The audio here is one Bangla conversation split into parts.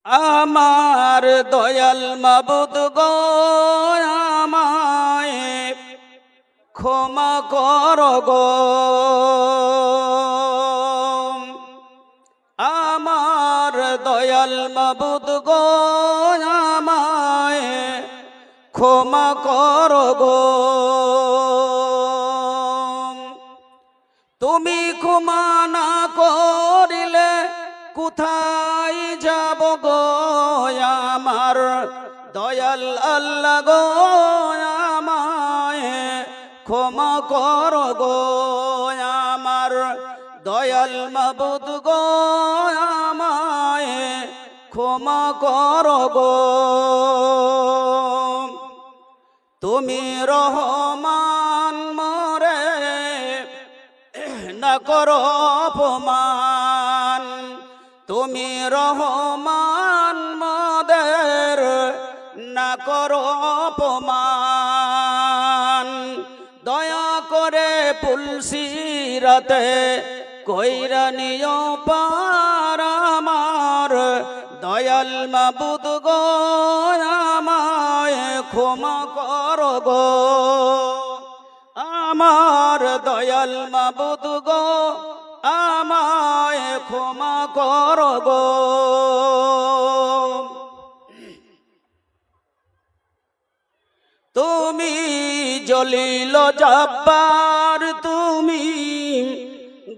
আমার দয়াল মাবুদ গো আমায় ক্ষমা কর গো। আমার দয়াল মাবুদ গো আমায় ক্ষমা কর গো। তুমি ক্ষমা না করিলে কোথায় যাব গো আমার দয়াল আল্লাহ গো আমায় ক্ষমা কর গো। আমার দয়াল মাবুদ গো আমায় ক্ষমা কর গো। তুমি রহমান মরে না করো অপমান, তুমি রহমান মদের না করো অপমান। দয়া করে পুলসিরাতে কইরা নিও পার আমার দয়াল মাবুদ গো আমায় ক্ষমা কর গো। আমার দয়াল মাবুদ গো আমায় ক্ষমা কর গো। তুমি জলিল জব্বার, তুমি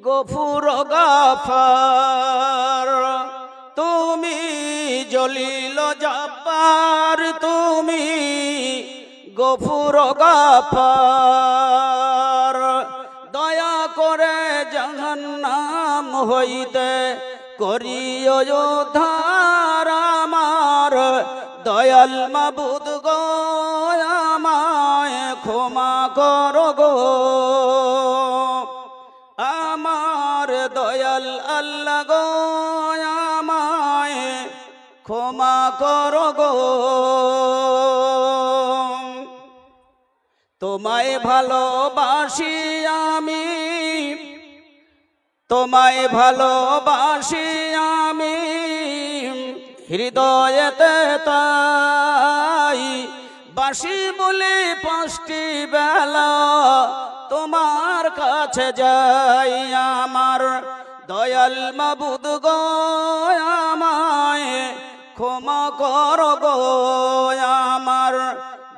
গফুর গাফার, তুমি জলিল জব্বার, তুমি গফুর গাফার। দয়া করে জাহান্নাম হইতে করিও উদ্ধার আমার দয়াল মাবুদ গো আমায় ক্ষমা কর গো। আমার দয়াল আল্লাহ গো আমায় ক্ষমা কর গো। তোমায় ভালোবাসি আমি, তোমায় ভালোবাসি আমি হৃদয়েতে, তাই বাসি বলে 5টি বেলা তোমার কাছে যাই আমার দয়াল মাবুদ গো আমায় ক্ষমা কর গো। আমার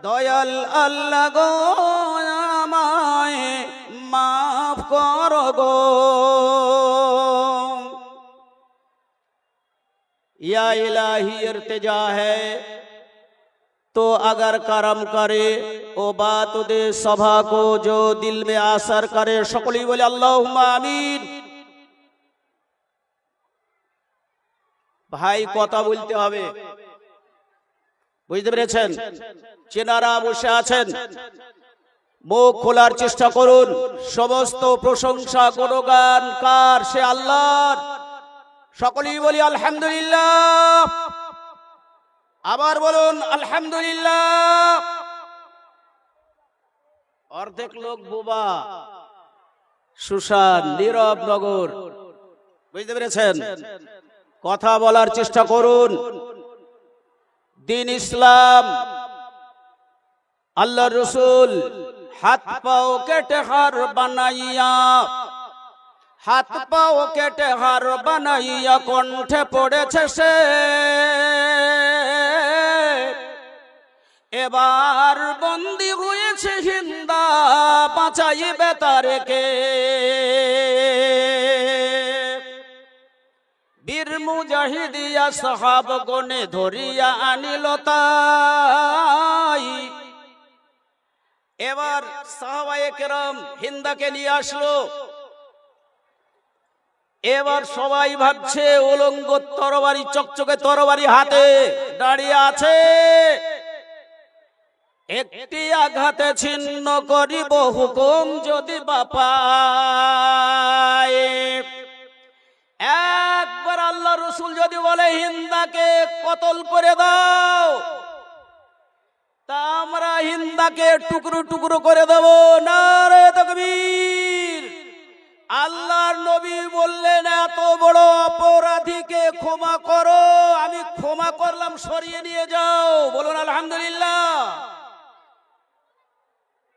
দয়াল আল্লাহ গো আমায় মাফ কর গো। या इलाही इर्तिजा है तो अगर करम करे ओ बात दे सभा को जो दिल में असर करे। सकली बोले अल्लाहुम्मा आमीन। ভাই কথা বলতে হবে, বুঝতে পেরেছেন? চেনারা বসে আছেন, মুখ খোলার চেষ্টা করুন। সমস্ত প্রশংসা গুণগান কার? সে আল্লাহর। সকলেই বলি আলহামদুলিল্লাহ। আবার বলুন আলহামদুলিল্লাহ। অর্ধেক লোক বোবা, সুশান, নীরব নগর, বুঝতে পেরেছেন? কথা বলার চেষ্টা করুন। দিন ইসলাম, আল্লাহ রসুল হাত পাও কেটে হার বানাইয়া, হাত পাও কেটে হার বানাইয়া কণ্ঠে পড়েছে সে। এবার বন্দী হয়েছে হিন্দা, বাঁচাইবে তারেকে। বীর মুজাহিদিয়া সাহাব গনে ধরিয়া আনিল তাই। এবার সাহাবায়ে কেরাম হিন্দাকে নিয়ে আসলো। এবার সবাই ভাবছে উলঙ্গ তরবারি, চকচকে তরবারি হাতে দাঁড়িয়ে আছে। একটি আঘাতে ছিন্ন করিব হুকুম যদি বাপায়। একবার আল্লাহ রসুল যদি বলে হিন্দাকে কতল করে দাও, তা আমরা হিন্দাকে টুকরো টুকরো করে দেব। নারে তাকবীর। আল্লাহর নবী বললেন, এত বড় অপরাধীকে ক্ষমা করো, আমি ক্ষমা করলাম, সরিয়ে নিয়ে যাও। বলুন আলহামদুলিল্লাহ।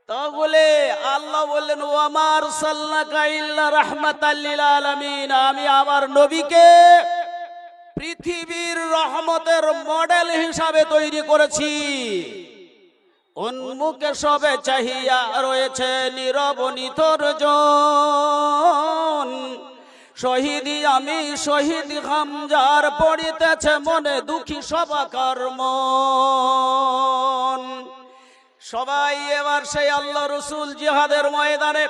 তা বলে আল্লাহ বললেন, ওয়ামা আরসালনাকা ইল্লা রাহমাতাল লিল আলামিন, আমি আমার নবীকে পৃথিবীর রহমতের মডেল হিসাবে তৈরি করেছি। উন্মুখে সবে চাহিয়া রয়েছে নীরব নিতর্জন, শহীদি আমি শহীদ হামজার পড়িতেছে মনে দুঃখী সবাকার মন। সবাই এবার সেই আল্লাহ রসুল জিহাদের ময়দানে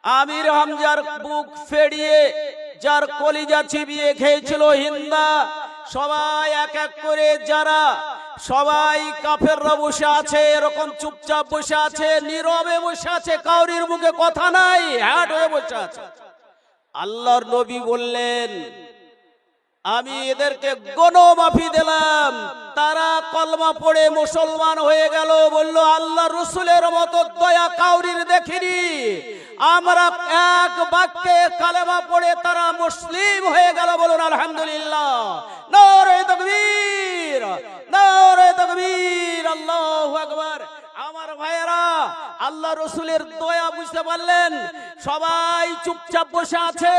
আমির হামজার বুক ফেড়িয়ে যার কলিজা চিবিয়ে খেয়েছিল হিন্দা, সবাই এক এক করে যারা সবাই কাফেররা বসে আছে, এরকম চুপচাপ বসে আছে, নীরবে বসে আছে, কাউরির মুখে কথা নাই, হ্যাট হয়ে বসে আছে। আল্লাহর নবী বললেন, আমি এদেরকে গণমাফি দিলাম, তারা কলমা পড়ে মুসলমান হয়ে গেল। বলল, আল্লাহ রসুলের মতো দয়া কাউরির দেখিনি, আমরা এক বাক্যে কালেমা পড়ে তারা মুসলিম হয়ে গেল। বলুন আলহামদুলিল্লাহ। নারে তাকবীর, নারে তাকবীর, আল্লাহু আকবার। আমার ভাইয়েরা, আল্লাহ রসুলের দয়া বুঝতে পারলেন, সবাই চুপচাপ বসে আছে।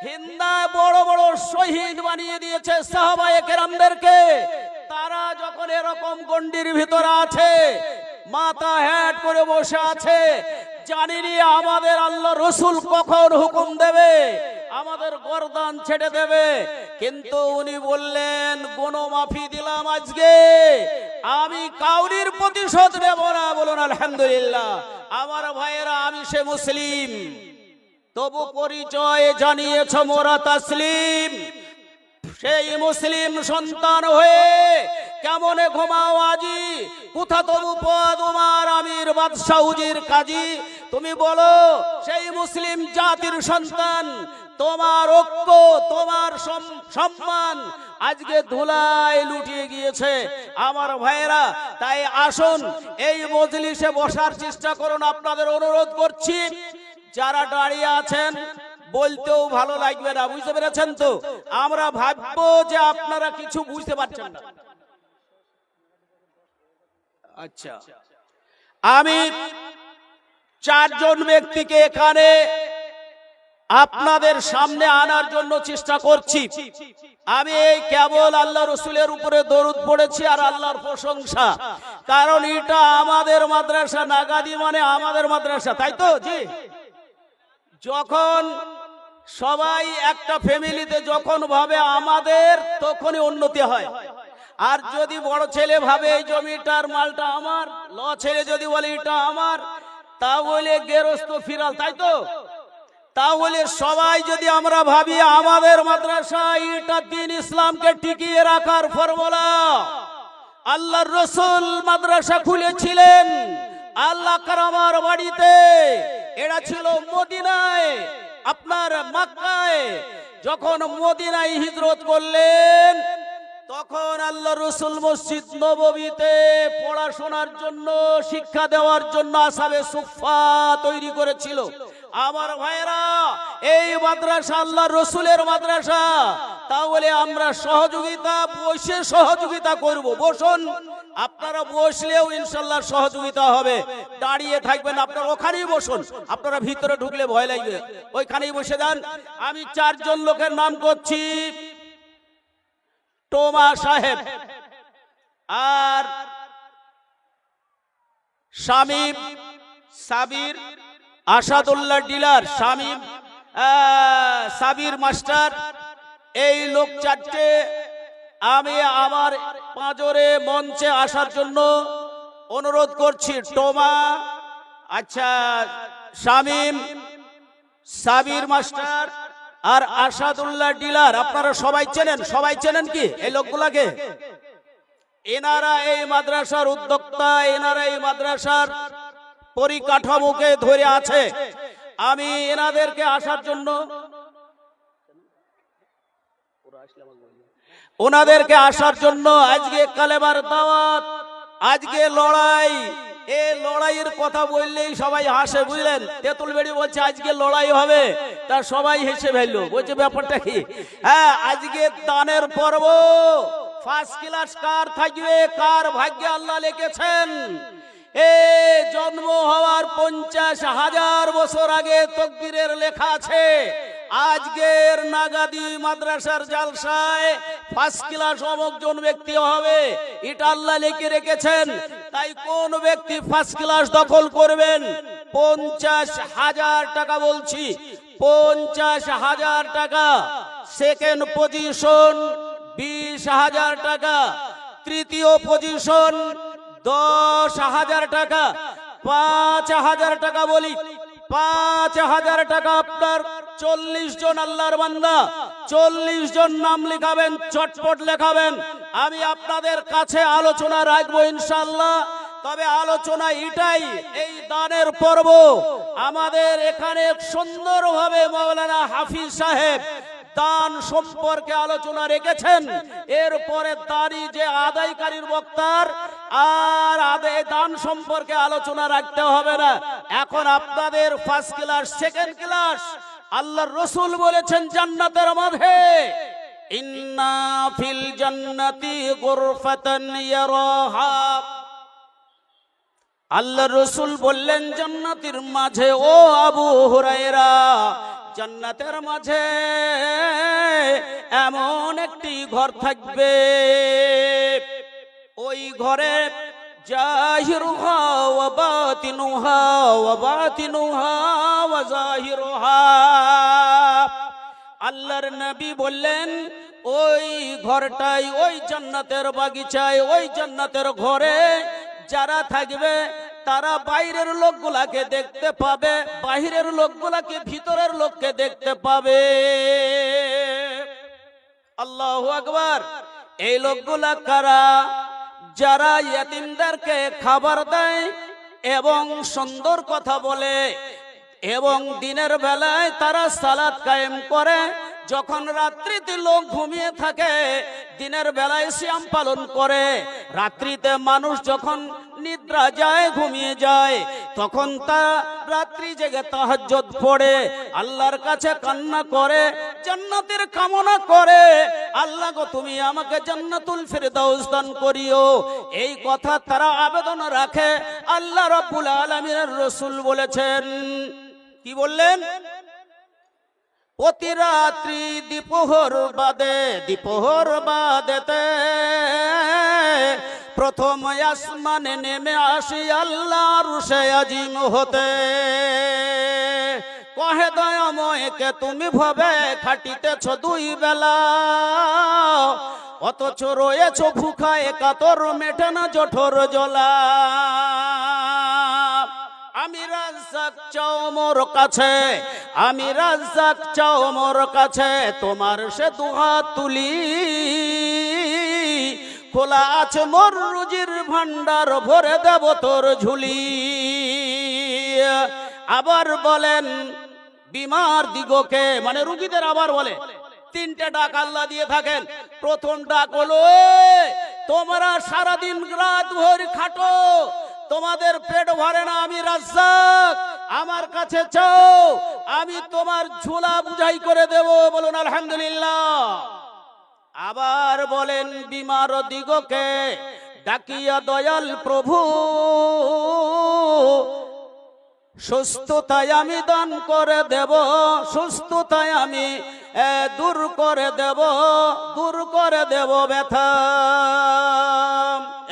হিন্দা বড় বড় শহীদ বানিয়ে দিয়েছে সাহাবায়ে কেরামদেরকে। তারা যখন এরকম গন্ডির ভিতরে আছে, মাথা হ্যাট করে বসে আছে, জানিনি আমাদের আল্লাহ রসুল কখন হুকুম দেবে, আমাদের গর্দান ছেড়ে দেবে। কিন্তু উনি বললেন, গণমাফি দিলাম আজকে, আমি কাউরির প্রতিশোধ নেব না। বলুন আলহামদুলিল্লাহ। আমার ভাইয়েরা, আমি সে মুসলিম, তবু পরিচয় জানিয়েছ মোরা তাসলিম। সেই মুসলিম সন্তান হয়ে কেমনে ঘুমাও আজি, কোথা তবু পদ উমার আমির বাদশাহুজির কাজী। তুমি বলো, সেই মুসলিম জাতির সন্তান, তোমার ঐক্য, তোমার সম্মান আজকে ধুলায় লুটিয়ে গিয়েছে। আমার ভাইয়েরা, তাই আসুন এই মজলিসে বসার চেষ্টা করুন, আপনাদের অনুরোধ করছি। যারা দাঁড়িয়ে আছেন বলতেও ভালো লাগবে না, বুঝতে পেরেছেন তো? আমরা ভাববো যে আপনারা কিছু বুঝতে পারছেন না। আচ্ছা, আমি চারজন ব্যক্তিকে এখানে আপনাদের সামনে আনার জন্য চেষ্টা করছি। আমি এই কেবল আল্লাহ রসুলের উপরে দরুদ পড়েছি আর আল্লাহর প্রশংসা, কারণ এটা আমাদের মাদ্রাসা, নাগাদি মানে আমাদের মাদ্রাসা, তাই তো? জি। যখন সবাই একটা ফ্যামিলিতে যখন ভাবে আমাদের, তখনই উন্নতি হয়। আর যদি বড় ছেলে ভাবে এই জমিটার মালটা আমার, ল ছেলে যদি বলে এটা আমার, তাহলে গেরস্ত ফিরাল, তাই তো? তাহলে সবাই যদি আমরা ভাবি আমাদের মাদ্রাসা, এটা দ্বীন ইসলামকে টিকিয়ে রাখার ফর্মুলা। আল্লাহর রাসূল মাদ্রাসা খুলেছিলেন আল্লাহ কারামার বাড়িতে, এটা ছিল মদিনায়, আপনার মক্কায়। যখন মদিনায় হিজরত করলেন, তখন আল্লাহ রসুল মসজিদ নববীতে পড়াশোনার জন্য, শিক্ষা দেওয়ার জন্য আসহাবে সুফফা তৈরি করেছিল। আমার ভাইয়েরা, এই মাদ্রাসা আল্লাহ রসুলের মাদ্রাসা, তাহলে আমরা সহযোগিতা, বসে সহযোগিতা করব। বসুন, আপনারা বসলেও ইনশাল্লাহ সহযোগিতা হবে। দাঁড়িয়ে থাকবেন, আপনারা ওখানেই বসুন, আপনারা ভিতরে ঢুকলে ভয় লাগবে, ওইখানেই বসে যান। আমি চারজন লোকের নাম করছি। টোমা সাহেব, আর শামীম, সাবির, আসাদুল্লাহ ডিলার, শামীম, সাবির মাস্টার, এই লোক চারটে আমি আমার পাঁজরে মঞ্চে আসার জন্য অনুরোধ করছি। টোমা, আচ্ছা, শামীম, সাবির মাস্টার আর আসাদুল্লাহ ডিলার, আপনারা সবাই চেনেন? সবাই চেনেন কি এই লোকগুলাকে? এনারা এই মাদ্রাসার উদ্যোক্তা, এনারা এই মাদ্রাসার পরিকাঠামোকে ধরে আছে। আমি এনাদেরকে আসার জন্য, ওনাদেরকে আসার জন্য, আজকে কালেমার দাওয়াত, আজকে লড়াই, এই লড়াইয়ের কথা বললেই সবাই হাসে, বুঝলেন? তেঁতুল বেড়ি বলছে আজকে লড়াই হবে, তা সবাই হেসে ফেললো, বলছে ব্যাপারটা কি? হ্যাঁ, আজকে দানের পর্ব। ফার্স্ট ক্লাস কার থাকবে, কার ভাগ্যে আল্লাহ লিখেছেন। এ জন্ম হওয়ার 50,000 বছর আগে তকদিরের লেখা আছে। আজকের নাগাদি মাদ্রাসার জালসায় ফার্স্ট ক্লাস অমুকজন ব্যক্তি হবে, এটা আল্লাহ লিখে রেখেছেন। তাই কোন ব্যক্তি ফার্স্ট ক্লাস দখল করবেন, 50,000 টাকা বলছি, 50,000 টাকা। সেকেন্ড পজিশন 20,000 টাকা। তৃতীয় পজিশন 10,000 টাকা। 5,000 টাকা বলি, 5,000 টাকা আপনার। 40 জন আল্লাহর বান্দা, 40 জন নাম লিখাবেন, চটপট লেখাবেন। আমি আপনাদের কাছে আলোচনা রাখবো ইনশাআল্লাহ। তবে আলোচনা এটাই, এই দানের পর্ব আমাদের এখানে সুন্দরভাবে মাওলানা হাফিজ সাহেব দান সম্পর্কে আলোচনা রেখেছেন। এরপরে দানি যে আদায়কারীর বক্তার আর দান সম্পর্কে আলোচনা রাখতে হবে না। এখন আপনাদের ফার্স্ট ক্লাস, সেকেন্ড ক্লাস। আল্লাহর রাসূল বলেছেন জান্নাতের মাঝে, ইন্না ফিল জান্নাতি গুরফাতান ইয়ারাহা। আল্লাহর রাসূল বললেন জান্নাতের মাঝে, ও আবু হুরায়রা, জান্নাতের মাঝে এমন একটি ঘর থাকবে, ওই ঘরে জাহিরুহা ওয়া বাতিনুহা ওয়া বাতিনুহা ওয়া জাহিরুহা। আল্লাহর নবী বললেন ওই ঘরটাই, ওই জান্নাতের বাগিচায়, ওই জান্নাতের ঘরে যারা থাকবে তারা বাইরের লোকগুলাকে দেখতে পাবে, বাহিরের লোকগুলাকে ভিতরের লোককে দেখতে পাবে। আল্লাহু আকবার। এই লোকগুলা কারা? যারা ইয়াতিমদেরকে খাবার দেয় এবং সুন্দর কথা বলে এবং দিনের বেলায় তারা সালাত কায়েম করে। যখন রাত্রিতে লোক ঘুমিয়ে থাকে, দিনের বেলায় সিয়াম পালন করে। রাত্রিতে মানুষ যখন নিদ্রা যায়, ঘুমিয়ে যায়, তখন তারা রাত্রি জেগে তাহাজ্জুদ পড়ে, আল্লাহর কাছে কান্না করে, জান্নাতের কামনা করে, আল্লাহ গো তুমি আমাকে জান্নাতুল ফিরদাউস দান করিও। এই কথা তারা আবেদন রাখে। আল্লাহ রাব্বুল আলামিনের রাসূল বলেছেন, কি বললেন? প্রতি রাত্রি দ্বিপ্রহর বাদেতে প্রথম আসমানে নেমে আসি আল্লাহর আরশে আজিম হতে। কহে দয়াময়কে তুমি ভবে খাটিতেছ 2 বেলা, অথচ রয়েছ ভুখা একাতর, মেটে না জঠর জ্বলা। আমি রাজ্জাক চাও মোর কাছে, আমি রাজ্জাক চাও মোর কাছে, তোমার সে দুহাত তুলি। খোলা আছে মোর রুজির ভান্ডার, ভরে দেব তোর ঝুলি। আবার বলেন বিমার দিগকে, মানে রুগীদের আবার বলে 3টে ডাক আল্লাহ দিয়ে থাকেন। প্রথম ডাক হলো, তোমরা সারাদিন রাত ভোর খাটো, তোমাদের পেট ভরে না, আমি রাজ্জাক, আমার কাছে চাও, আমি তোমার ঝোলা বুঝাই করে দেব। বলুন আলহামদুলিল্লাহ। আবার বলেন বিমার দিগকে ডাকিয়া, দয়াল প্রভু সুস্থতায় আমি দান করে দেব, সুস্থতায় আমি দূর করে দেব, দূর করে দেব ব্যথা।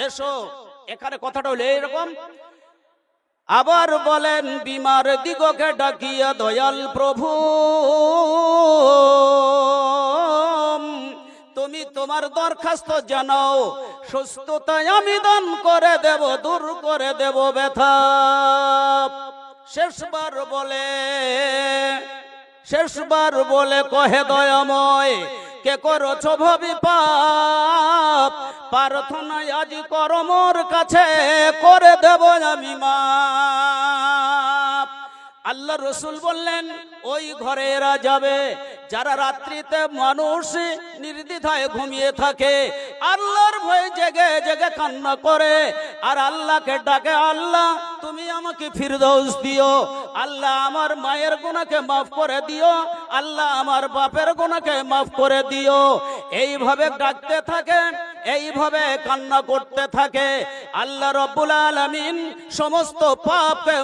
এসো, এখানে কথাটা হলো এইরকম। আবার বলেন বিমার দিগকে ডাকিয়া, দয়াল প্রভু তুমি তোমার দরখাস্ত জানাও, সুস্থতায় আমি দান করে দেব, দূর করে দেব ব্যথা। শেষবার বলে কহে দয়াময়, কে করছ ভাবি পাপ, প্রার্থনায় আজি কর মোর কাছে, করে দেব আমি মাপ। আল্লাহ রসুল বললেন ওই ঘরে এরা যাবে যারা রাত্রিতে মানুষ নির্দ্বিধায় ঘুমিয়ে থাকে, আল্লাহর ভয়ে জেগে জেগে কান্না করে, আর আল্লাহকে ডাকে, আল্লাহ তুমি আমাকে ফিরদৌস দিও, আল্লাহ আমার মায়ের গুনাহকে মাফ করে দিও, আল্লাহ আমার বাপের গুনাহকে মাফ করে দিও। এইভাবে ডাকতে থাকে, এইভাবে কান্না করতে থাকে। আল্লাহ রাব্বুল আলামিন সমস্ত পাপকে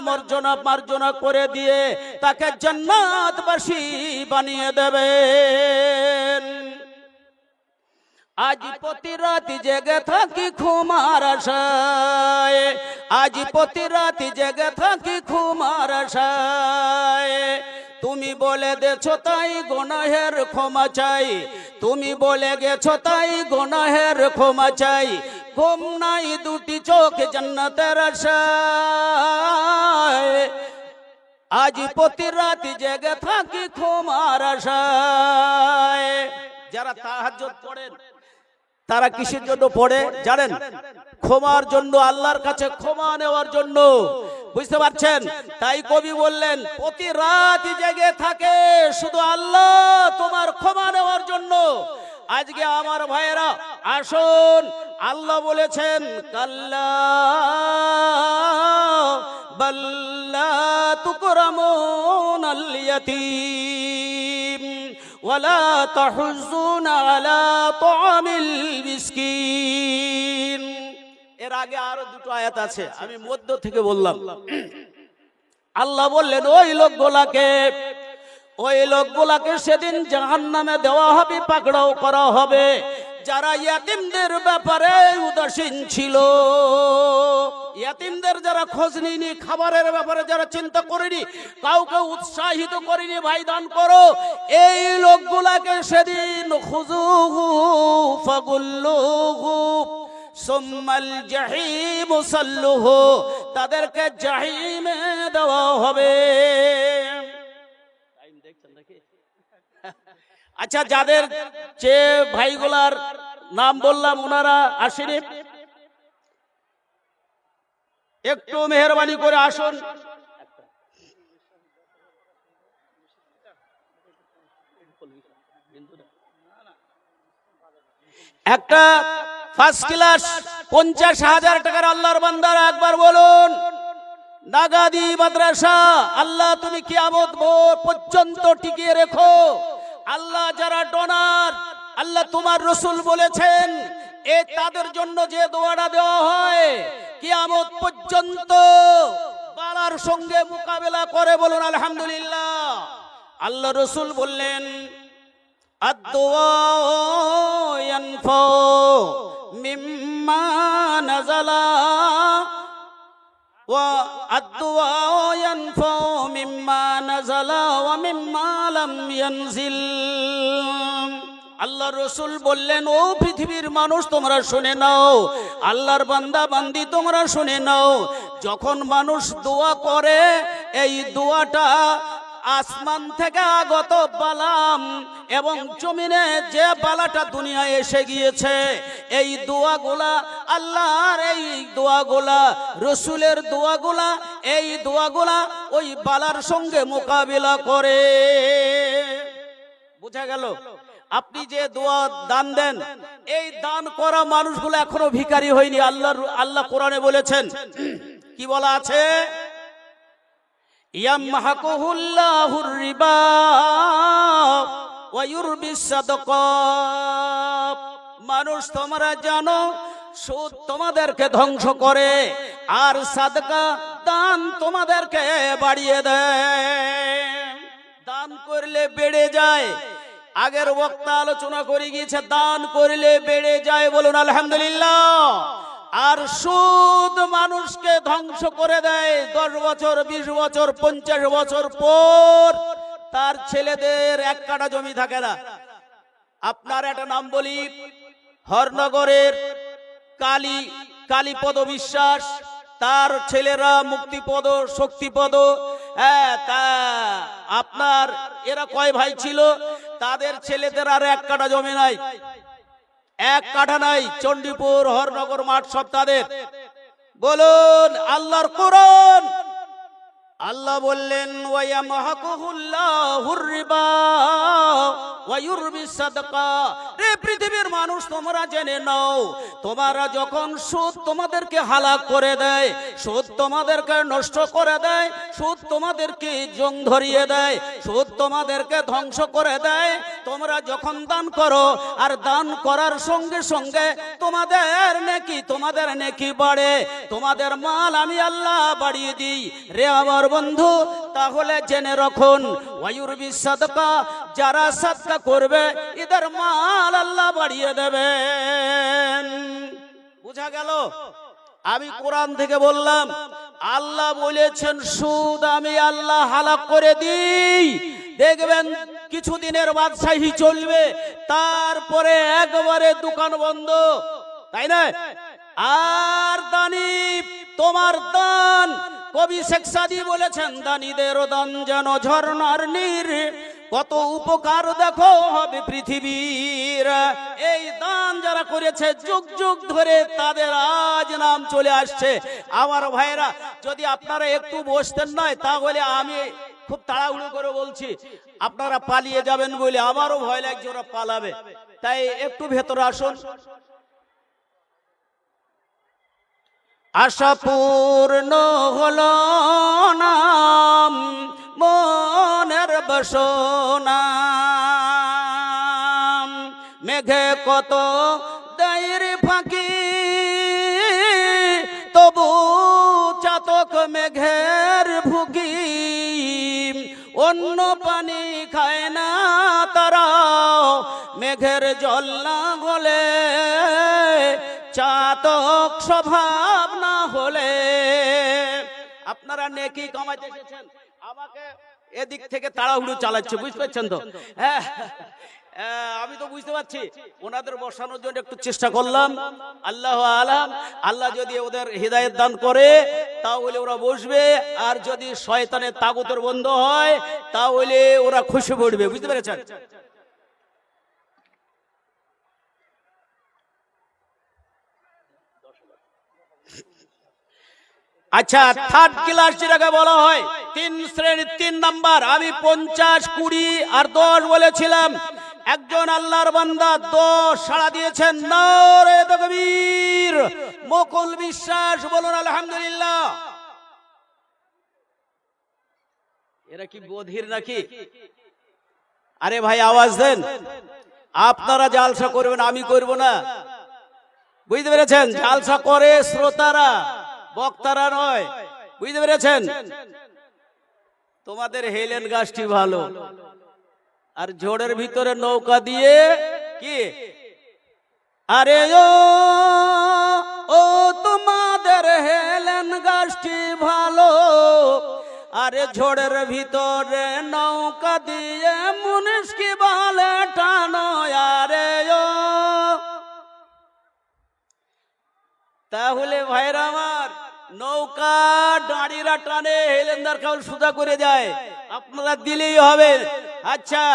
মার্জনা করে দিয়ে তাকে জান্নাতবাসী বানিয়ে দেবেন। আজ প্রতি রাত জেগে থাকি ঘুমার আশায়, আজ প্রতি রাত জেগে থাকি ঘুমার আশায়। তুমি বলে দেছো তাই গুনাহের ক্ষমা চাই, তুমি বলে গেছো তাই গুনাহের ক্ষমা চাই। ঘুম নাই দুটি চোখ জান্নাতের আশায়, আজ প্রতি রাত জেগে থাকি ঘুমার আশায়। যারা তাহাজ্জুদ পড়েন তারা কিসের জন্য পড়ে জানেন? ক্ষমার জন্য, আল্লাহর কাছে ক্ষমা নেওয়ার জন্য। বুঝতে পারছেন? তাই কবি বললেন প্রতি রাত জেগে থাকে শুধু আল্লাহ তোমার ক্ষমা নেওয়ার জন্য। আজকে আমার ভাইয়েরা আসুন, আল্লাহ বলেছেন কাল্লা বাল্লা তুকরামুনাল ইয়াতীম ওয়ালা তাহুজ্জুনা আলা তাআমিল মিসকিন। এর আগে আরো দুটো আয়াত আছে, আমি মধ্য থেকে বললাম। আল্লাহ বললেন ওই লোকগুলাকে সেদিন জাহান্নামে দেওয়া হবে, পাকড়াও করা হবে যারা ইয়াতিমদের ব্যাপারে উদাসীন ছিল, ইয়াতিমদের যারা খোঁজ নিনি, খাবারের ব্যাপারে যারা চিন্তা করেনি, কাউকে উৎসাহিত করেনি ভাই দান করো, এই লোকগুলাকে সেদিন খুযুহু ফাগুল্লুহু সুম্মাল জাহিম সাল্লুহু, তাদেরকে জাহিমে দেওয়া হবে। আচ্ছা, যাদের যে ভাইগুলার নাম বললাম ওনারা আসেনি, একটু মেহরবানি করে আসুন। একটা ফার্স্ট ক্লাস 50,000 টাকার আল্লাহর বান্দারা একবার বলুন নাগাদি মাদ্রাসা আল্লাহ তুমি কিয়ামত পর্যন্ত টিকিয়ে রেখো। আল্লাহ যারা ডোনার, আল্লাহ তোমার রাসূল বলেছেন এ তাদের জন্য যে দোয়াটা দেওয়া হয় কিয়ামত পর্যন্ত বালার সঙ্গে মোকাবেলা করে, বলুন আলহামদুলিল্লাহ। আল্লাহ রাসূল বললেন আদ-দুআ ইয়ানফাউ মিম্মা নাযালা ওয়া আদ-দুআ ইয়ানফাউ মিম্মা নাযালা ওয়া মিম্মা লাম ইয়ানজিল। আল্লাহর রাসূল বললেন ও পৃথিবীর মানুষ তোমরা শুনে নাও, আল্লাহর বান্দা বান্দি তোমরা শুনে নাও, যখন মানুষ দোয়া করে এই দোয়াটা আসমান থেকে আগত বালাম এবং জমিনে যে বালাটা দুনিয়ায় এসে গিয়েছে, এই দোয়াগুলা আল্লাহর, এই দোয়াগুলা রাসূলের দোয়াগুলা, এই দোয়াগুলা ওই বালার সঙ্গে মোকাবিলা করে। বুঝা গেল? আপনি যে দোয়া দান দেন, এই দান করা মানুষগুলো এখনো ভিখারি হয়নি। আল্লাহ কোরআনে বলেছেন, কি বলা আছে? ইয়ামহাকুহুল্লাহুর রিবা ওয়া ইউরবিস সাদাকাত। মানুষ তোমরা জানো সুদ তোমাদেরকে ধ্বংস করে আর সাদকা দান তোমাদেরকে বাড়িয়ে দেয়। দান করলে বেড়ে যায়। আগের বক্তা আলোচনা করে গিয়েছে দান করলে বেড়ে যায়, বলুন আলহামদুলিল্লাহ। আর সুদ মানুষকে ধ্বংস করে দেয়। 10 বছর 20 বছর 50 বছর পর তার ছেলেদের 1 কাঠা জমি থাকে না। আপনার একটা নাম বলি, হরনগরের কালীপদ বিশ্বাস, তার ছেলেরা মুক্তিপদ, শক্তিপদ, তা আপনার এরা কয় ভাই ছিল, তাদের ছেলেদের আর 1 কাঠা জমি নাই, 1 কাঠা নাই। চণ্ডীপুর হরনগর মাঠ সব তাদের। বলুন আল্লাহর কোরআন আল্লাহ বললেন ওয়ায়ামহাকুহুল্লাহুর রিবা ওয়া ইউরবিস সাদাকা। রে পৃথিবীর মানুষ, তোমরা জেনে নাও, তোমরা যখন সুদ তোমাদেরকে হালাক করে দেয়, সুদ তোমাদেরকে নষ্ট করে দেয়, সুদ তোমাদেরকে জং ধরিয়ে দেয়, সুদ তোমাদেরকে ধ্বংস করে দেয়, তোমরা যখন দান করো আর দান করার সঙ্গে সঙ্গে তোমাদের নেকি বাড়ে, তোমাদের মাল আমি আল্লাহ বাড়িয়ে দিই। রে আমার বন্ধু, তাহলে জেনে রাখুন ওয়ায়ুরবিস সাদকা, যারা সাদকা করবে এদের মাল আল্লাহ বাড়িয়ে দেবেন। বুঝা গেল? আমি কোরআন থেকে বললাম, আল্লাহ বলেছেন সুদ আমি আল্লাহ হালাক করে দিই। দেখবেন কিছুদিনের বাদশাহী চলবে, তারপরে একবারে দোকান বন্ধ, তাই না? আর দানি, তোমার দান, কবি শেখ সাদি বলেছেন, দানিদের দান যেন ঝর্ণার নীর, কত উপকার দেখো হবে পৃথিবীর। এই দান যারা করেছে যুগ যুগ ধরে, তাদের আজ নাম চলে আসছে। আমার ভাইরা, যদি আপনারা একটু বসতেন নয়, তাহলে আমি খুব তাড়াহুড়ো করে বলছি, আপনারা পালিয়ে যাবেন বলে আমারও ভয় লাগছে ওরা পালাবে, তাই একটু ভেতরে আসুন। আশা পূর্ণ হলো না মনের বাসনা, মেঘে কত দেয় ফাঁকি, তবু চাতক মেঘের ভুগি, অন্য পানি খায় না তারা, মেঘের জল না হলে, চাতক স্বভাব না হলে। আপনারা নেকি কামাইতে এসেছেন, আমাকে এদিক থেকে তাড়াহুড়ো চালাচ্ছে, বুঝতে পারছেন তো? হ্যাঁ, আমি তো বুঝতে পারছি, ওনাদের বসানোর জন্য একটু চেষ্টা করলাম। আল্লাহ আলাম, আল্লাহ যদি ওদের হিদায়াত দান করে তাহলে ওরা বসবে, আর যদি শয়তানের তাগুতের বন্ধ হয় তাহলে ওরা খুশি পড়বে, বুঝতে পেরেছেন? আচ্ছা, থার্ড ক্লাস যেটাকে বলা হয়, 3 শ্রেণীর 3 নাম্বার, আমি 50, 20 আর 10 বলেছিলাম। একজন আল্লাহর বান্দা 10 সাড়া দিয়েছেন, নারে তাকবীর, মুকুল বিশ্বাস, বলুন আলহামদুলিল্লাহ। এরা কি বধির নাকি? আরে ভাই আওয়াজ দেন। আপনারা জালসা করবেন, আমি করব না, বুঝতে পেরেছেন? জালসা করে শ্রোতারা, বক্তারা নয়, বুঝতে পেরেছেন? তোমাদের হেলেন গাছটি ভালো, আর ঝড়ের ভিতরে নৌকা দিয়ে কি, আরে ও তোমাদের হেলেন গাছটি ভালো, আরে ঝড়ের ভিতরে নৌকা দিয়ে মুনিশ কি বলে টানো, আরে তাহলে ভাইরা আমার, নৌকা দাঁড়িরা টানে, হেলেন্দার কাউল সুদা করে যায়, আপনারা দিলেই হবে। আচ্ছা,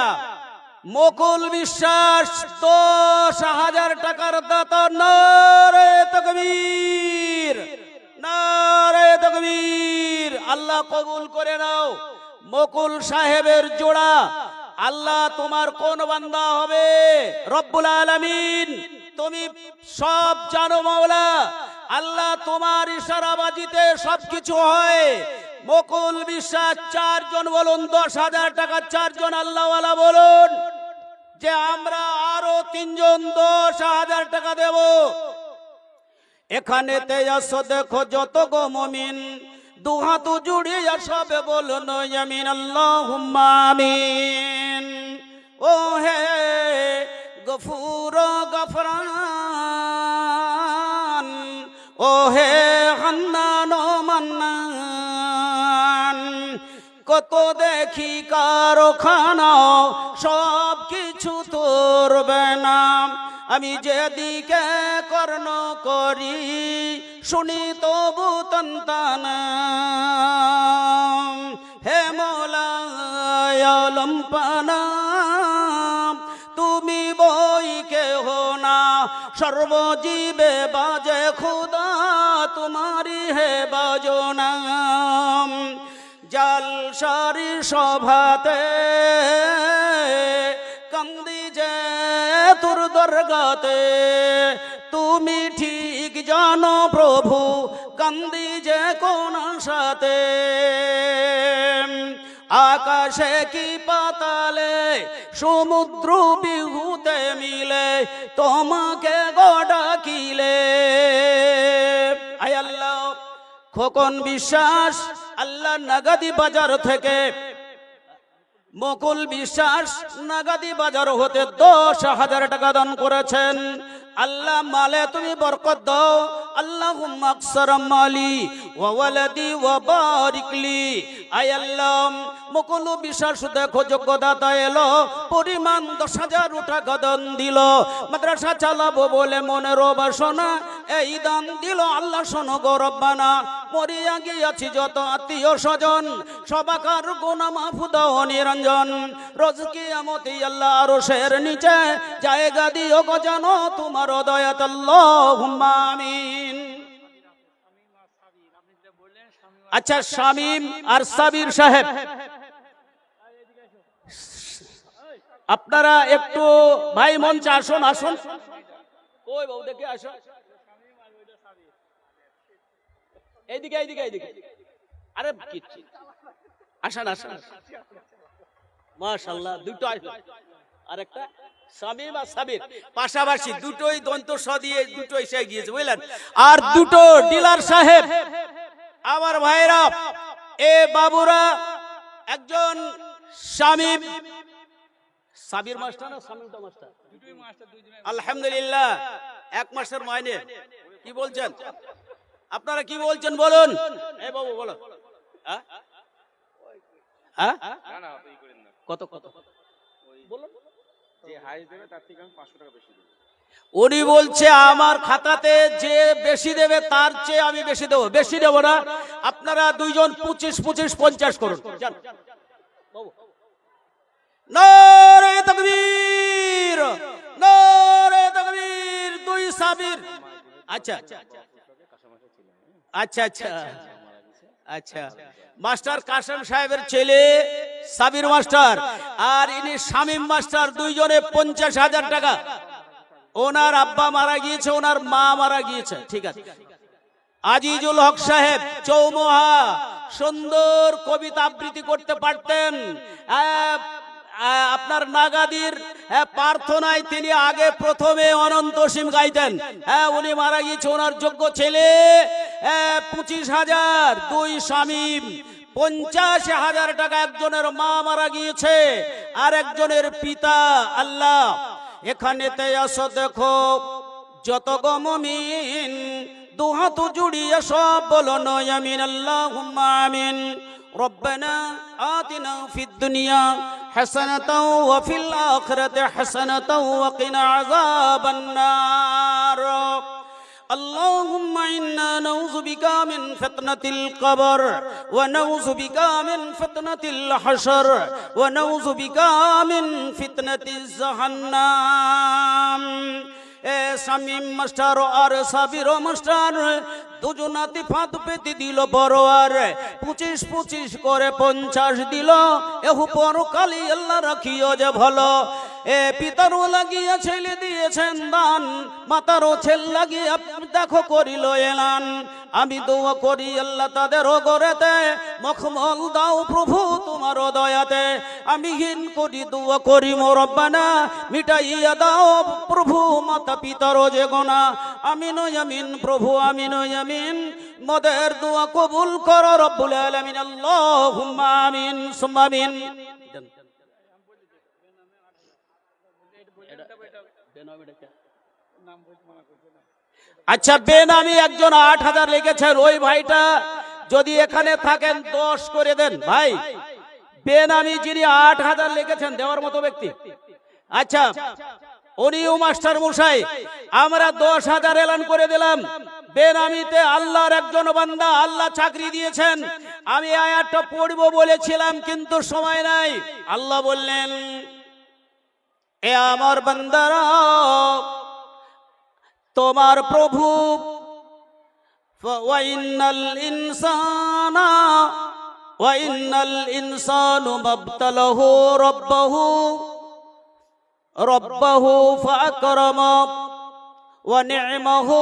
মুকুল বিশ্বাস 10,000 টাকার দাতা, নারে তাকবীর, নারে তাকবীর। আল্লাহ কবুল করে নাও। মুকুল সাহেবের জোড়া, আল্লাহ তোমার কোন বান্দা হবে? রব্বুল আলামিন, তুমি সব জানো মাওলা, আল্লাহ তোমার ইশারাবাজিতে সবকিছু হয়। মুকুল বিশ্বাস 4 জন বলুন, 10,000 টাকা 4 জন আল্লাহওয়ালা বলুন যে আমরা আরো 3 জন 10,000 টাকা দেব। এখানেতে আসো, দেখো যত গো মুমিন, দুহাত জুড়িয়ে সবে বলুন আমিন, আল্লাহুম্মা আমিন। ও হে গফুর গফরান, ও হে হান্নান মান্নান, কত দেখি কারখানা সব কিছু তোর বেনাম, আমি যেদিকে কর্ণ করি শুনি তবু তন্তানা। হে মৌলা আলম পানা, তুমি বই কেহ না, সর্বজীবে বাজে খুদা তোমারি হে বাজনা। জালসারি সভাতে কান্দি যে তোর দরগাতে, তুমি ঠিক জানো প্রভু কান্দি যে কোন সাথে। আকাশে কি পাতালে সমুদ্র বিহুতে মিলে তোমাকে ডাকিলে। আয় আল্লাহ, খোকন বিশ্বাস আল্লাহ নাগাদি বাজার থেকে, মুকুল বিশ্বাস নাগাদি বাজার হতে 10,000 টাকা দান করেছেন। আল্লাহ মালে তুমি বরকত দাও। আল্লাহুম্মা আকসার মালি ওয়া ওয়ালাদি ওয়া বারিক লি। আয় আল্লাহ, মুকুল বিশ্বাস দেখো যোগ্যদাতা এলো, পরিমাণ 10,000 টাকা দান দিল। মাদ্রাসা চালাবো বলে মনের বাসনা এই দান দিল। আল্লাহ শোনো গো রব্বানা, মরিয়া গিয়াছি যত আত্মীয় স্বজন, সবাকার গুনাহ মাফ দাও নিরঞ্জন। রোজ কিয়ামতে আল্লাহ আরশের নিচে জায়গা দিও গো জানো তোমার দয়াত। আল্লাহুম্মা আমিন। আচ্ছা, শামীম আর সাবির সাহেব, আপনারা একটু ভাই মঞ্চে আসুন। আসুন, ওই বাবু দেখে আসুন, এইদিকে এইদিকে এইদিকে। আরে আসেন আসেন, মাশাআল্লাহ। দুটো আরেকটা শামীম আর সাবির পাশাপাশি, দুটোই দন্ত স দিয়ে দুটো এসে গিয়েছে, বুঝলেন। আর দুটো ডিলার সাহেব আমার ভাইরা, এ বাবুরা, একজন শামীম সাবির মাস্টার না শামীমটা মাস্টার, আলহামদুলিল্লাহ 1 মাসের মাইনে। কি বলছেন আপনারা, কি বলছেন বলুন। এ বাবু বলো, কত কত বলুন। উনি বলছে আমার খাতাতে যে বেশি দেবে তার চেয়ে আমি বেশি দেবো। বেশি দেবো না, আপনারা দুইজন 25 25 50 করুন। নারে তাকবীর, নারে তাকবীর। 2 সাবির। আচ্ছা আচ্ছা আচ্ছা আচ্ছা, মাস্টার কাসেম সাহেবের ছেলে সাবির মাস্টার আর ইনি শামীম মাস্টার, দুইজনে 50,000 টাকা। ওনার আব্বা মারা গিয়েছে, ওনার মা মারা গিয়েছে। ঠিক আছে। আজিজুল হক সাহেব চৌমুহা, সুন্দর কবিতা আবৃত্তি করতে পারতেন। আপনার নাগাদির প্রার্থনায় তিনি আগে প্রথমে অনন্ত সীম গাইতেন। উনি মারা গিয়েছে, ওনার যোগ্য ছেলে 25,000। 2 শামীম 50,000 টাকা। একজনের মা মারা গিয়েছে আর একজনের পিতা। আল্লাহ এখানেতে আসো দেখো যত গো মুমিন, দুহাত জুড়িয়ে সব বলো নয় আমিন। আল্লাহুম্মা আমিন। ربنا آتنا في الدنيا حسنة وفي الآخرة حسنة وقنا عذاب النار. اللهم إنا نعوذ بك من فتنة القبر ونعوذ بك من فتنة الحشر ونعوذ بك من فتنة جهنم. শামীম মাস্টার আর সাবির মাস্টার দুজনাতে ফাঁদ পেতে দিল বড়, আর 25 25 করে 50 দিল। এহু পরকালে আল্লাহ রাখিও যে ভালো। পিতারও লাগিয়ে ছেলে দিয়েছেন দান, মাতারও ছেলে লাগিয়ে দেখো করিল এলান। আমি দোয়া করি আল্লাহ তাদের গড়েতে মখমল দাও প্রভু তোমার দয়াতে। আমি হীন করি দোয়া করি রব্বানা, মিটাইয়া দাও প্রভু মাতা পিতার যে গোনা। আমিন আমিন প্রভু, আমিন আমিন। মদের দোয়া কবুল করো রব্বুল আলামিন। আল্লাহুম্মা আমিন সুম্মা আমিন। আচ্ছা, বেনামি একজন 8,000 লিখেছেন। ওই ভাইটা যদি এখানে থাকেন 10 করে দেন ভাই। বেনামি যিনি 8,000 লিখেছেন দেওয়ার মতো ব্যক্তি। আচ্ছা, উনিও মাস্টার মশাই, আমরা 10,000 এলান করে দিলাম। বেনামিতে আল্লাহর একজন বান্দা, আল্লাহ চাকরি দিয়েছেন। আমি আয়াতটা পড়ব বলেছিলাম কিন্তু সময় নাই। আল্লাহ বললেন, এ আমার বান্দারা, তোমার প্রভু ওয়াইনাল ইনসানা ওয়া ইন্নাল ইনসানু মাবতালাহু রাব্বাহু ফাআকরামা ওয়া নি'মাহু।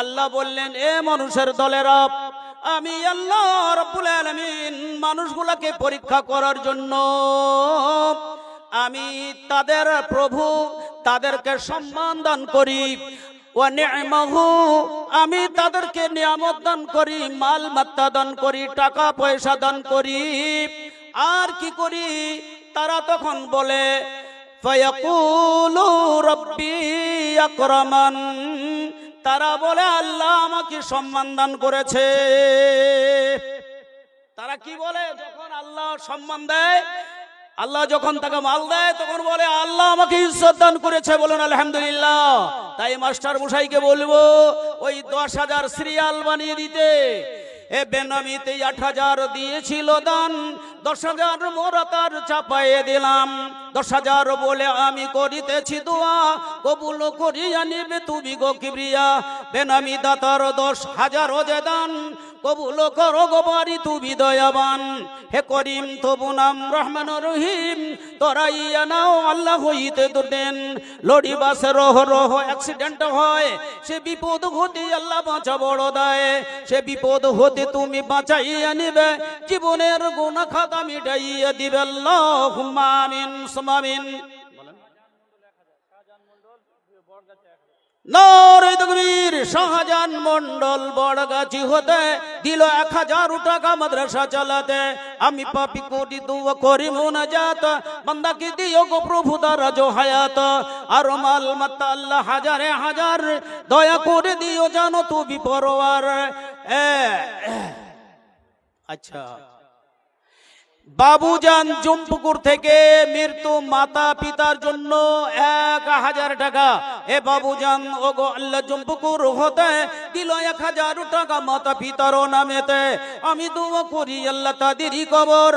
আল্লাহ বললেন, এ মানুষের দলেরা, আমি আল্লাহ রাব্বুল আলামিন মানুষগুলোকে পরীক্ষা করার জন্য আমি তাদের প্রভু, তাদেরকে সম্মান দান করি। ওয়া নি'মাহু, আমি তাদেরকে নিয়ামত দান করি, মাল মাত্তা দান করি, টাকা পয়সা দান করি। আর কি করি? তারা তখন বলে, ফায়াকুলু রাব্বি আকরামান, তারা বলে আল্লাহ আমাকে সম্মান দান করেছে। তারা কি বলে? যখন আল্লাহ সম্মান দেয়, আল্লাহ যখন তাকে মাল দেয়, তখন বলে আল্লাহ আমাকে ইজ্জত দান করেছে। বলুন আলহামদুলিল্লাহ। তাই মাস্টার মশাইকে বলবো, ওই 10,000 সিরিয়াল বানিয়ে দিতে। এ বেনামিতে 8,000 দিয়েছিল দান, 10,000 মোরা তার চাপায়ে দিলাম। 10,000 বলে আমি করিতেছি দোয়া, কবুল করিয়া নিবে তুমি গো কিবরিয়া। বেনামি দাতার 10,000 যে দান, কবুল করো গো বাড়ি তুমি দয়াবান। হে করিম তবু নাম রহমান রহিম, তোরাইয়া নাও আল্লাহ হইতে দেন। লড়ি বাসে রহ রহ অ্যাক্সিডেন্ট হয়, সে বিপদ হতে আল্লাহ বাঁচা বড় দেয়। সে বিপদ হতে তুমি বাঁচাইয়া নিবে, জীবনের গুনাহ খাতা মিটাইয়া দিবে। আল্লাহুম্মা আমিন সুম্মা আমিন। নারে তাকবীর। শাহজাহান মন্ডল বড়গাছি হতে দিল 1,000 টাকা মাদ্রাসা চালাতে। আমি পাপি কোটি দুয়া করি মুনাজাত, বান্দাকে দিও গো প্রভু দারাজ হায়াত। আর মাল মাত্তা আল্লাহ হাজারে হাজার, দয়া করে দিও জানো তুমি পরওয়ার। আচ্ছা, বাবুজান জম্পুকুর থেকে মৃত্যু মাতা পিতার জন্য 1,000 টাকা। এ বাবুজান ওগো আল্লাহ জম্পুকুর হতে দিল 1,000 টাকা মাতা পিতার নামেতে। আমি দোয়া করি আল্লাহ তাদেরই কবর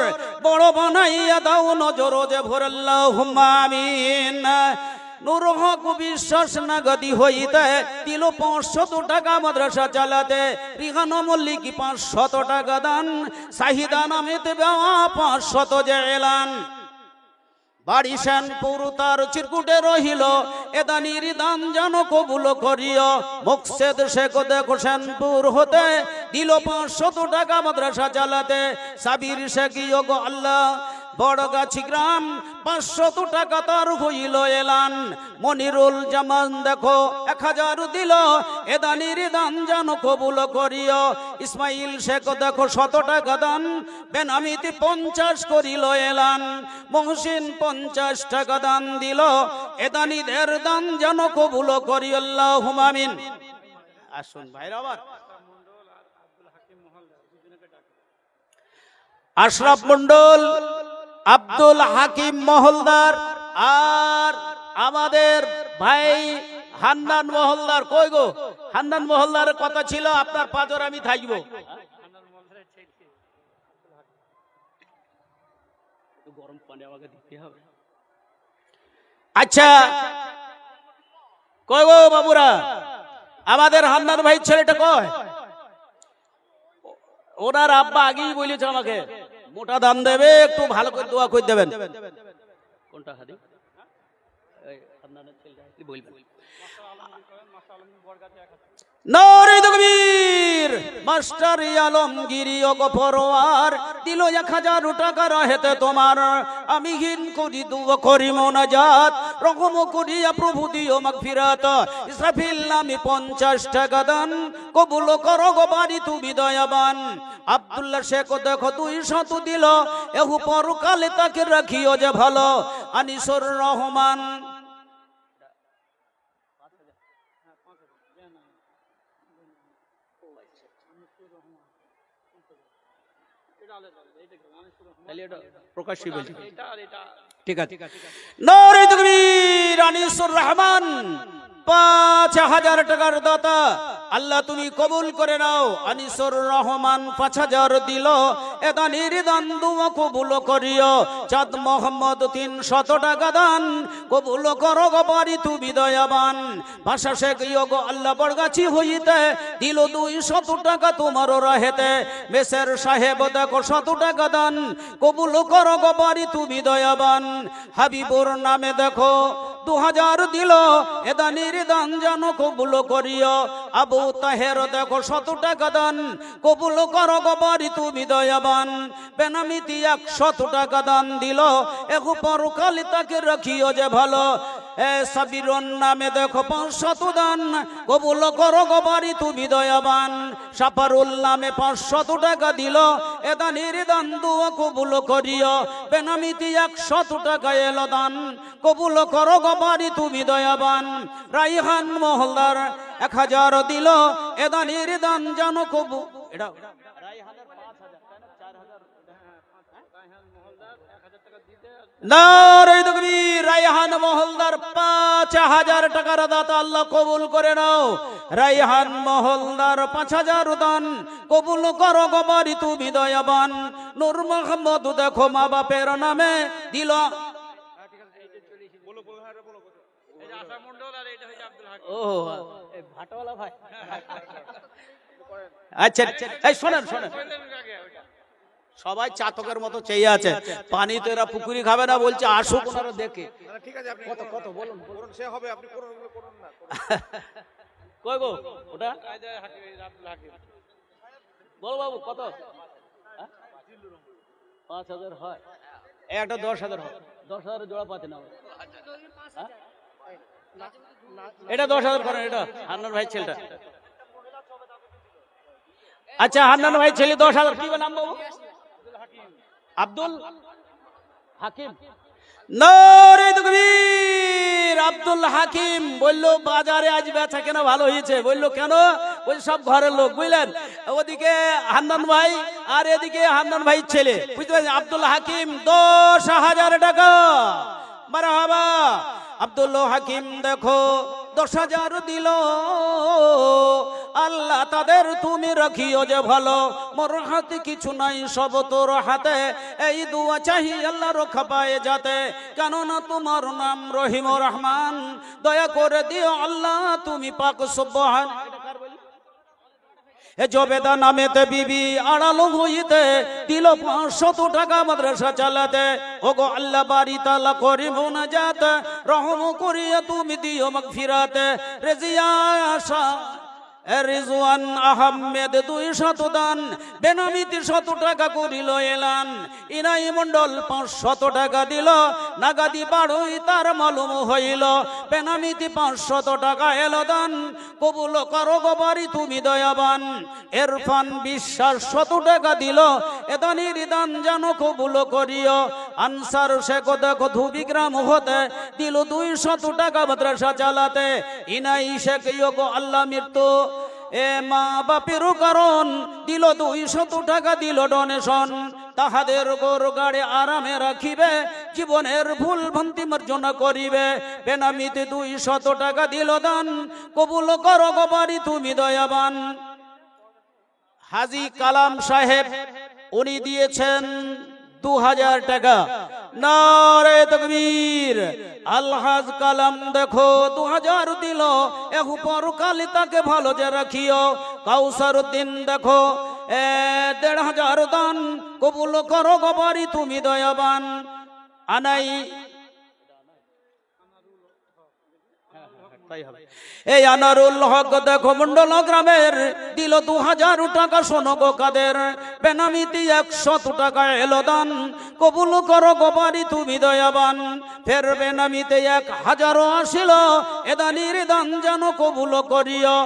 বড় বানাইয়া দাও, নজর যে ভোর। আল্লাহুম্মা আমিন। নূর হক বিশ্বাস নাগদি হইতে দিল 500 টাকা মাদ্রাসা চালাতে। রিহানো মল্লিক 500 টাকা দান, সাহিদা নামেতে দেওয়া 500 যে এলান। বাড়ি শ্যানপুর তার চিরকুটে রহিল, এদানির দান যেন কবুল করিও। মুকসেদ শেখ দেখো শ্যানপুর হতে দিল 500 টাকা মাদ্রাসা চালাতে। সাবির শেখ গো আল্লাহ বড়গাছি গ্রাম 500 টাকা তার হইল এলান। মনিরুল জামান দেখো 1,000 দিল, এদানির দান যেন কবুল করিও। ইসমাইল শেখ দেখো 100 টাকা দান, বেনামিতে 50 করিল এলান। মহসিন 50 টাকা দান দিল, এদানিদের দান যেন কবুল করি। আল্লাহুম্মা আমিন। আসুন ভাইরা, আবার আশরাফ মন্ডল, আব্দুল হাকিম মহলদার, আর আমাদের ভাই হান্নান মহলদার। কই গো হান্নান মহলদার কথা ছিল, আপনার পাজর আমি থাকব। গরম পানি আমাকে দিতে হবে। আচ্ছা, কই গো বাবুরা, আমাদের হান্নান ভাই ছেলেটা কয়? ওনার আব্বা আগেই বলেছে আমাকে মোটা দান দেবে, একটু ভালো করে দোয়া করে দেবেন। কোনটা হাদি? নারে তাকবীর। মাস্টার আলমগীরি ওগো পরওয়ার দিল 1,000 টাকা রাহেতে তোমার। আমি হিন করি দুয়া করি মুনাজাত, রকম করিয়া প্রভু দিও মাগফিরাত। ইসরাফিল নামে 50 টাকা দান, কবুল করো গো বাড়ি তুমি দয়াবান। আব্দুল্লাহ শেখ দেখো 200 দিল, এহু পরকালে তাকে রাখিও যে ভালো। আনিসুর রহমান প্রকাশ্যই বলছি। ঠিক আছে। নারে তাকবীর। আনিসুর রহমান 5000 টাকার দাতা, আল্লাহ তুমি কবুল করে নাও। আনিসুর রহমান 5000 দিল, এটা নির্দান দুয়া কবুল করিও। চাঁদ মোহাম্মদ 300 টাকা দান, কবুল করো গো পারি তুমি দয়াবান। ভাষা শেখ ইয়োগ আল্লাহ বড়গাছি হইতে দিল 200 টাকা তোমার রাহেতে। মেসের সাহেব দেখো 100 টাকা দান, কবুল করো গো পারি তুমি দয়াবান। হাবিবুর নামে দেখো 2000 দিল, এটা নির্দান জানো কবুল করিও। আবু তাহের দেখো 100 টাকা দান, কবুল করো গো পারি তুমি দয়াবান। বেনামিতি 100 টাকা দান দিল, এগো পরকালে তাকে রাখিও যে ভালো। সাবিরুন নামে দেখো 500 দান, কবুল করো গো পারি তুমি দয়াবান। সাফারুল নামে 500 টাকা দিল, এটা নির্দান দুয়া কবুল করিও। বেনামিতি 100 টাকা এলো দান, কবুল করো গো পারি তুমি দয়াবান। রাইহান মহল্লার 1000 দিল, এটা নির্দান জানো কবু এটা রাইহানের 5000 4000 নারে তাকবীর। রাইহান মহলদার 5000 টাকার দাতা, আল্লাহ কবুল করে নাও। রাইহান মহলদার 5000 দান, কবুল করো গো পারি তুমি দয়াবান। নূর মোহাম্মদ দেখো মা বাপের নামে দিল। ও ভাটওয়ালা ভাই, আচ্ছা এই শোনেন শোনেন, সবাই চাতকের মতো চেয়ে আছে। পানি তো এরা পুকুরি খাবে না, বলছে আসুক ওনারা দেখে। ঠিক আছে, আপনি কত কত বলুন করুন, সে হবে, আপনি করুন না। কই গো ওটা বল বাবু কত? 5000 হয়, একটা 10000 হয়। 10000 জোড়া পাতে না, এটা 10000 করেন। এটা হান্নান ভাই ছেলেটা, আচ্ছা হান্নান ভাই ছেলে 10000। কি নাম বাবু? আব্দুল হাকিম। নারে তাকবীর। আব্দুল হাকিম বললো বাজারে আজ বেচা কেনা ভালো হয়েছে। বললো কেন? ওই সব ঘরের লোক, বুঝলেন? ওদিকে হান্নান ভাই আর এদিকে হান্নান ভাই ছেলে, বুঝতে পারছেন? আব্দুল হাকিম 10,000 টাকা। মারহাবা। আব্দুল হাকিম দেখো 10,000 দিল, আল্লাহ তাদের তুমি রাখিও যে ভালো। মোর হাতে কিছু নাই, সব তোর হাতে। এই দুয়া চাহি আল্লাহ রক্ষা পায় যাতে, কেননা তোমার নাম রহিম রহমান। দয়া করে দিও আল্লাহ তুমি পাক সুবহান। জবেদা নামেতে বিবি আড়ালো হইতে দিল 500 টাকা মাদ্রাসা চালাতে। ওগো আল্লাহ বাড়ি তালা করি মুনাজাত, রহম করিয়া তুমি দিও মাগফিরাত। রেজিয়া আশা রিজওয়ান আহমেদ 200 দান, বেনামিতি 100 টাকা করিল এলান। ইনাই মন্ডল 500 টাকা দিল, নাগাদি বাড়ই তার মালুম হইল। বেনামিতি 500 টাকা এলো দান, কবুল করো গো বাড়ি তুমি দয়াবান। ইরফান বিশ্বাস 100 টাকা দিল, এটা নির্দান জানো কবুল করিও। আনসার শেখ দেখো ধুবিগ্রাম হতে দিল 200 টাকা মাদ্রাসা চালাতে। ইনাই শেখ ইয়োগো আল্লাহ মৃত্যু এ মা বাপের কারণ দিল 200 টাকা দিল ডোনেশন। তাহাদের গোর গাড়ে আরামে রাখিবে, জীবনের ভুল ভ্রান্তি মার্জনা করিবে। বেনামিতে 200 টাকা দিল দান, কবুল করো গো বাড়ি তুমি দয়াবান। হাজী কালাম সাহেব উনি দিয়েছেন 2000 টাকা। নারে তাকবীর। আলহাজ কালাম দেখো 2000 দিল, এহু পরকালে তাকে ভালো যে রাখিও। কাউসার উদ্দিন দেখো 1500 দান, কবুল করো গো বাড়ি তুমি দয়াবান। আনাই এই আনারুল হক দেখো মন্ডল গ্রামের দিল 2000 টাকা। শোনো গো কাদের, বেনামিতি 100 টাকা এলো দান, কবুল করো গো বাড়ি তুমি দয়াবান। ফের বেনামিতে 1000 আসিল, এদানির দান জানো কবুল করিও।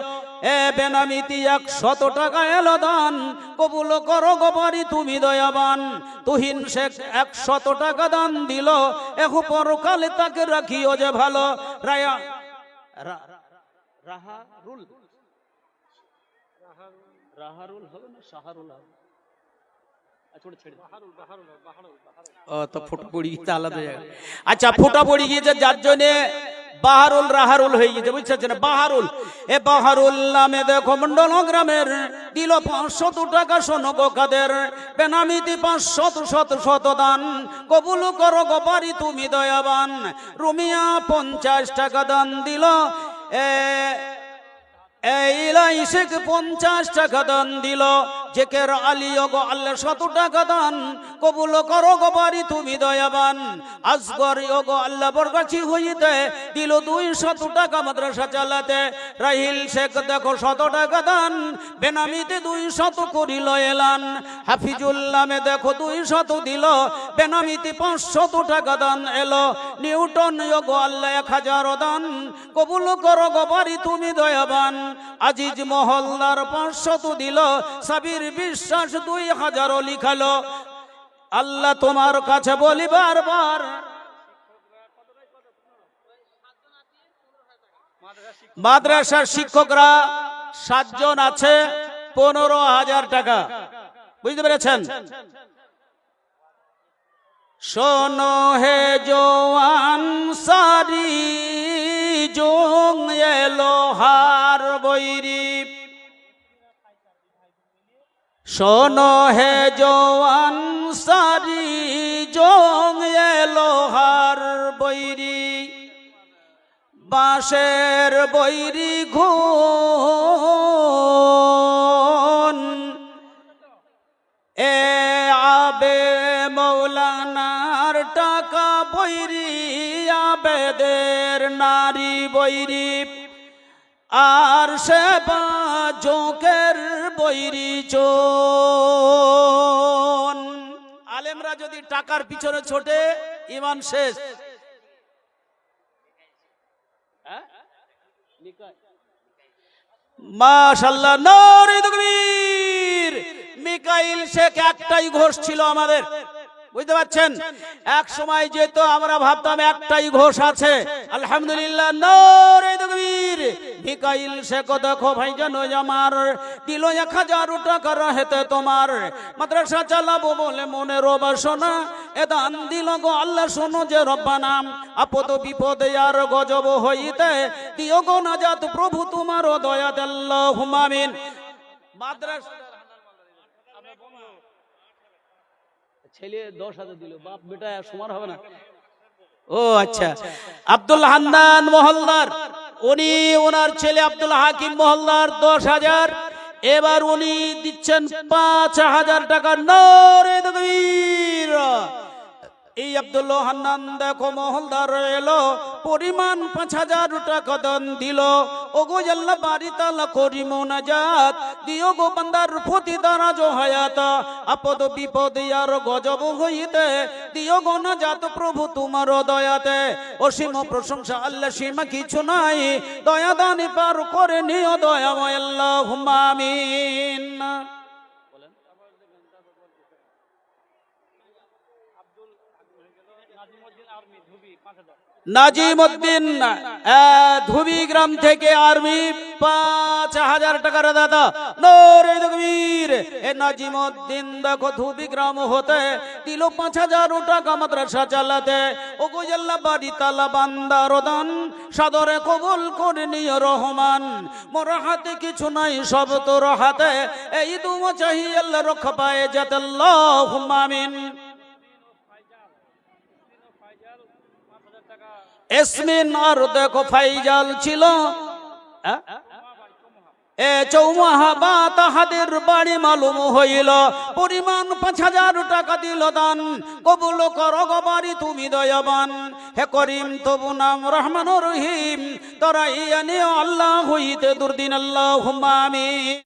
এ বেনামিতি 100 টাকা এলো দান, কবুল করো গো বাড়ি তুমি দয়াবান। তুহিন শেখ 100 টাকা দান দিল, এহু পরকালে তাকে রাখিও যে ভালো। রায়া রাহারুল রাহারুল হবে না, শাহরুল হবে। ও তো ফুটো পড়ে গিয়েছে আলাদা জায়গা। আচ্ছা ফুটা পড়ে গিয়েছে যার জন্য বাহারুল রাহারুল হয়ে গেছে, বুঝছেন? বাহারুল, এ বাহারুল নামে দেখো মন্ডল গ্রামের দিল 500 টাকা শোনো গো কাদের বেনামিতি 500 দান কবুল করো গো পারি তুমি দয়াবান। রুমিয়া 50 টাকা দান দিল, ইলাইশেক 50 টাকা দান দিল, জেকের আলী গো আল্লাহ 100 টাকা দান কবুল করো গো পারি তুমি দয়াবান। আসগর গো আল্লাহ বরগাছি হইতে দিল 200 টাকা মাদ্রাসা চালাতে। রাহিল শেখ দেখো 100 টাকা দান বেনামিতে 200 করিল এলান। হাফিজুল নামে দেখো 200 দিল বেনামিতে 500 টাকা দান এলো। নিউটন গো আল্লাহ 1000 দান কবুল করো গো পারি তুমি দয়াবান। আজিজ মহল্লার 500 দিল, সাবির বিশ্বাস 2000 লিখালো। আল্লাহ তোমার কাছে বলি বারবার, মাদ্রাসার শিক্ষকরা 7 জন আছে, 15,000 টাকা, বুঝতে পেরেছেন? শোনো হে জওয়ান সারি জং এলো হার বৈরি, শোনো হে জওয়ান সারি জং এলো হার বৈরি, বাঁশের বৈরি ঘুন এ আবে মৌলানার টাকা বৈরি, আবেদের নারী বৈরি, আর সে জোকের বৈরি চোন। আলেমরা যদি টাকার পিছনে ছোটে ইমান শেষ। মাশাআল্লাহ, নারে তাকবীর। মিকাইল শেখ একটাই ঘোষ ছিল আমাদের, বুঝতে পারছেন? এক সময় যেত আমরা ভাবতাম একটাই ঘোষ আছে, আলহামদুলিল্লাহ, নারে তাকবীর। মিকাইল শেখ দেখো ভাইজান আমার দিল 1000 টাকা রাহেতে তোমার মাদ্রাসা চালাবো বলে মনের বাসনা, এ দান দিল গো আল্লাহ শোনো যে রব্বানা। আপদ বিপদে আর গজব হইতে দিও গো নাজাত প্রভু তোমার দয়াতে আল্লাহুম্মা আমিন। মাদ্রাসা ছেলে 10,000 দিল, বাপ বেটা সমান হবে না? ও আচ্ছা, আব্দুল হান্নান মহলদার, উনি ওনার ছেলে আব্দুল হাকিম মহলদার 10,000, এবার উনি দিচ্ছেন 5,000 টাকা। নারে তাকবীর। এই আব্দুল হান্নান দেখো মহলদার এলো, পরিমাণ 5,000 টাকা দান দিল। ও গো আল্লাহ বাড়ি তালা করি মোনাজাত দিও গো বান্দার প্রতি দারাজ হায়াত, আপদ বিপদে আর গজব হইতে দিও গো নাজাত প্রভু তোমার দয়াতে। অসীম প্রশংসা আল্লাহ সীমা কিছু নাই, দয়া দানি পার করে নিও দয়াময় আল্লাহুম্মা আমিন। নাজিমউদ্দিন ধুবি গ্রাম থেকে আর্মি 5,000 টাকার দাদা, নারে তাকবীর। এ নাজিমউদ্দিন দেখো ধুবি গ্রাম হতে দিল 5,000 টাকা মাদ্রাসা চালাতে। ও গো আল্লাহ বাড়ি তালা বান্দার দান সাদরে কবুল করে নিও রহমান। মোর হাতে কিছু নাই সব তোর হাতে, এই দুয়া চাহি আল্লাহ রক্ষা পায় যাতে আল্লাহুম্মা আমিন। এসমিন আর দেখো ফাইজাল ছিল, এ চৌমাহাবা তাহাদের বাড়ি মালুম হইল, পরিমাণ 5,000 টাকা দিল দান কবুল করো গো বাড়ি তুমি দয়াবান। হে করিম তবু নাম রহমান রহিম, তোরা ইয়া নিও আল্লাহ হইতে দুর্দিন আল্লাহুম্মা আমিন।